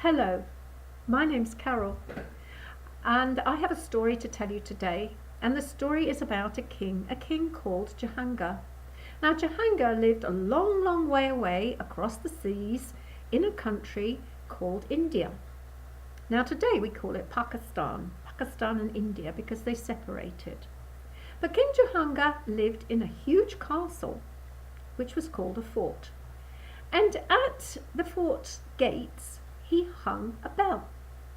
Hello, my name's Carol, and I have a story to tell you today. And the story is about a king called Jahangir. Now, Jahangir lived a long, long way away across the seas in a country called India. Now, today we call it Pakistan and India because they separated. But King Jahangir lived in a huge castle, which was called a fort. And at the fort gates, he hung a bell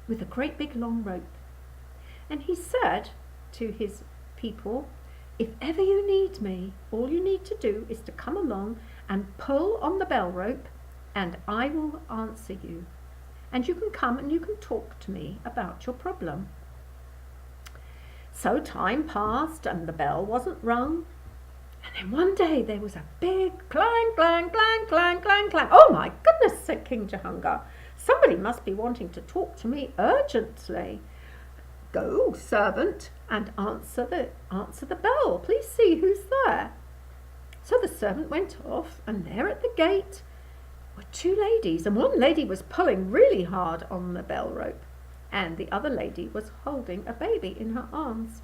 with a great big long rope. And he said to his people, if ever you need me, all you need to do is to come along and pull on the bell rope and I will answer you. And you can come and you can talk to me about your problem. So time passed and the bell wasn't rung. And then one day there was a big clang, clang, clang, clang, clang, clang. Oh my goodness, said King Jahangir. Somebody must be wanting to talk to me urgently. Go, servant, and answer the bell. Please see who's there. So the servant went off, and there at the gate were two ladies, and one lady was pulling really hard on the bell rope, and the other lady was holding a baby in her arms.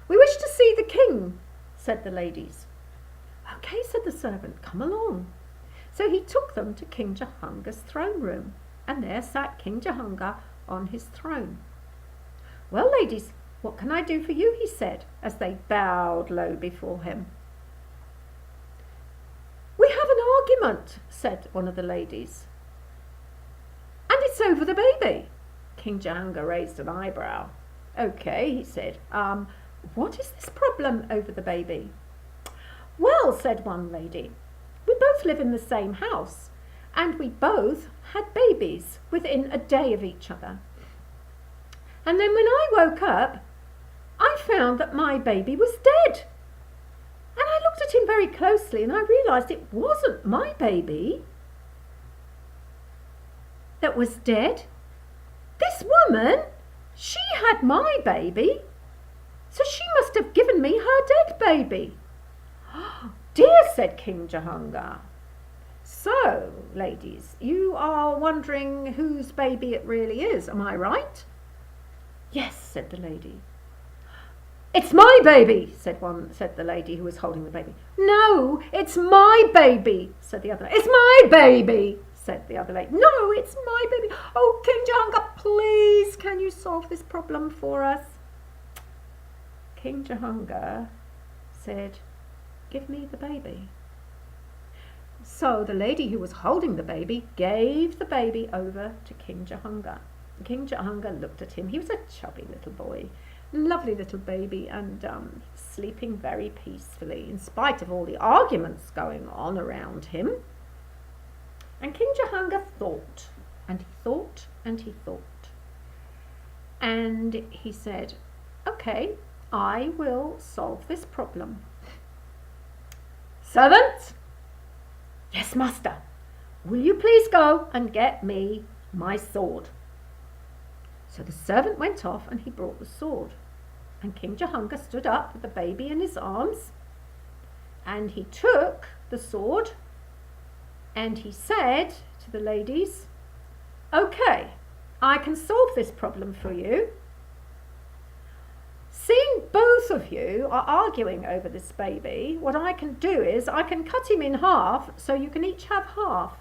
We wish to see the king, said the ladies. Okay, said the servant, come along. So he took them to King Jahangir's throne room, and there sat King Jahangir on his throne. Well, ladies, what can I do for you? He said, as they bowed low before him. We have an argument, said one of the ladies. And it's over the baby. King Jahangir raised an eyebrow. Okay, he said, what is this problem over the baby? Well, said one lady, we both live in the same house, and we both had babies within a day of each other. And then when I woke up, I found that my baby was dead. And I looked at him very closely and I realised it wasn't my baby that was dead. This woman, she had my baby, so she must have given me her dead baby. Dear, said King Jahangir. So, ladies, you are wondering whose baby it really is, am I right? Yes, said the lady. It's my baby, said the lady who was holding the baby. No, it's my baby, said the other. It's my baby, said the other lady. No, it's my baby. Oh, King Jahangir, please, can you solve this problem for us? King Jahangir said, give me the baby. So the lady who was holding the baby gave the baby over to King Jahangir. King Jahangir looked at him. He was a chubby little boy, lovely little baby, and sleeping very peacefully in spite of all the arguments going on around him. And King Jahangir thought, and he thought, and he thought. And he said, okay, I will solve this problem. Servant! Yes, master. Will you please go and get me my sword? So the servant went off and he brought the sword. And King Jahangir stood up with the baby in his arms. And he took the sword and he said to the ladies, okay, I can solve this problem for you. Seeing both of you are arguing over this baby, what I can do is I can cut him in half so you can each have half.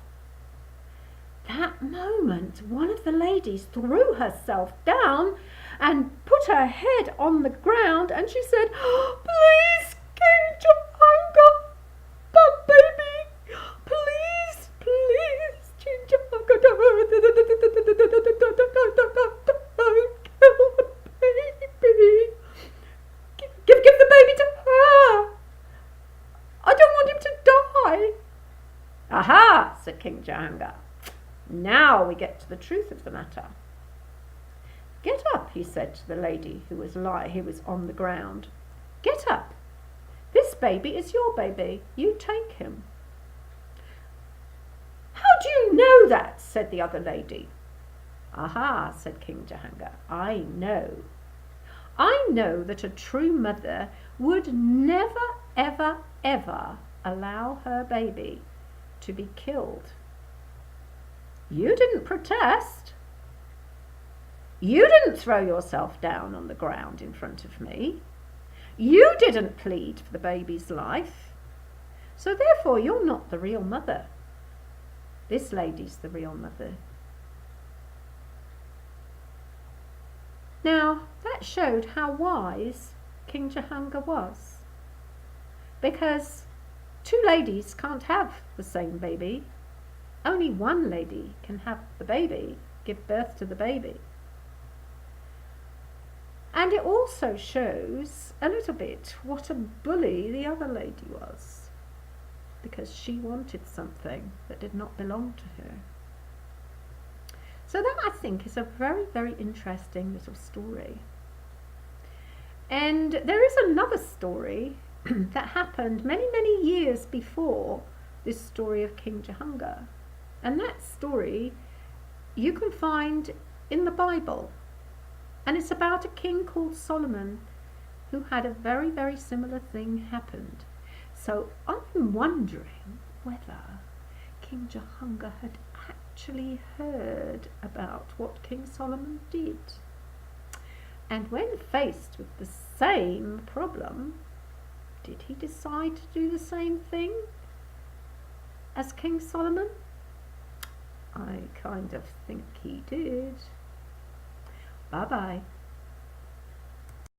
That moment, one of the ladies threw herself down and put her head on the ground and she said, please, King Jahangir, the baby, please, please, King Jahangir, don't kill the baby. Give the baby to her. I don't want him to die. Aha, said King Jahangir. Now we get to the truth of the matter. Get up, he said to the lady who was on the ground. Get up. This baby is your baby. You take him. How do you know that? Said the other lady. Aha, said King Jahangir. I know. I know that a true mother would never, ever, ever allow her baby to be killed. You didn't protest. You didn't throw yourself down on the ground in front of me. You didn't plead for the baby's life. So therefore, you're not the real mother. This lady's the real mother. Now, that showed how wise King Jahangir was. Because two ladies can't have the same baby. Only one lady can have the baby, give birth to the baby. And it also shows a little bit what a bully the other lady was, because she wanted something that did not belong to her. So that, I think, is a very, very interesting little story. And there is another story that happened many, many years before this story of King Jahangir. And that story you can find in the Bible. And it's about a king called Solomon who had a very, very similar thing happened. So I'm wondering whether King Jahangir had actually heard about what King Solomon did. And when faced with the same problem, did he decide to do the same thing as King Solomon? I kind of think he did. Bye-bye.